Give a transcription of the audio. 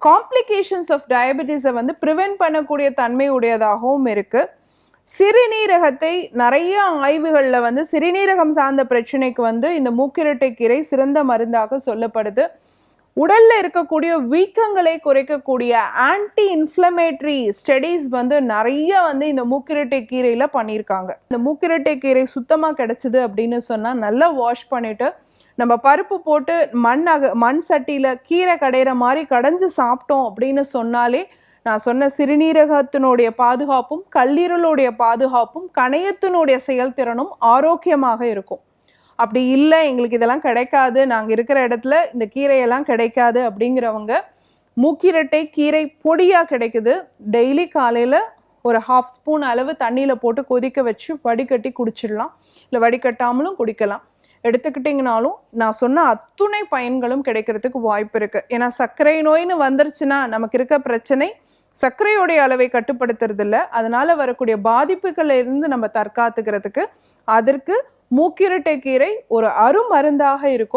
Complications of டயபெட்டிஸை வந்து prevent பண்ணக்கூடிய தன்மை உடையதாகவும் இருக்குது. சிறுநீரகத்தை நிறைய ஆய்வுகளில் வந்து சிறுநீரகம் சார்ந்த பிரச்சனைக்கு வந்து இந்த மூக்கிரட்டை கீரை சிறந்த மருந்தாக சொல்லப்படுது. உடல்ல இருக்கக்கூடிய வீக்கங்களை குறைக்கக்கூடிய ஆன்டி இன்ஃப்ளமேட்டரி ஸ்டடீஸ் வந்து நிறைய வந்து இந்த மூக்கிரட்டை கீரையில பண்ணியிருக்காங்க. இந்த மூக்கிரட்டை கீரை சுத்தமாக கிடைச்சிது அப்படின்னு சொன்னால் நல்லா வாஷ் பண்ணிட்டு நம்ம பருப்பு போட்டு மண் சட்டியில் கீரை கடையிற மாதிரி கடைஞ்சு சாப்பிட்டோம் அப்படின்னு சொன்னாலே நான் சொன்ன சிறுநீரகத்தினுடைய பாதுகாப்பும் கல்லீரலுடைய பாதுகாப்பும் கணையத்தினுடைய செயல்திறனும் ஆரோக்கியமாக இருக்கும். அப்படி இல்லை எங்களுக்கு இதெல்லாம் கிடைக்காது, நாங்கள் இருக்கிற இடத்துல இந்த கீரையெல்லாம் கிடைக்காது அப்படிங்கிறவங்க மூக்கிரட்டை கீரை பொடியாக கிடைக்குது. டெய்லி காலையில் ஒரு 1/2 ஸ்பூன் அளவு தண்ணியில் போட்டு கொதிக்க வச்சு வடிகட்டி குடிச்சிடலாம், இல்லை வடிகட்டாமலும் குடிக்கலாம். எடுத்துக்கிட்டிங்கனாலும் நான் சொன்ன அத்துணை பயன்களும் கிடைக்கிறதுக்கு வாய்ப்பு இருக்குது. ஏன்னா சர்க்கரை நோயின்னு வந்துருச்சுன்னா நமக்கு இருக்க பிரச்சனை சர்க்கரையோடைய அளவை கட்டுப்படுத்துறது இல்லை, அதனால் வரக்கூடிய பாதிப்புகளில் இருந்து நம்ம தற்காத்துக்கிறதுக்கு அதற்கு மூக்கிரட்டை கீரை ஒரு அருமருந்தாக இருக்கும்.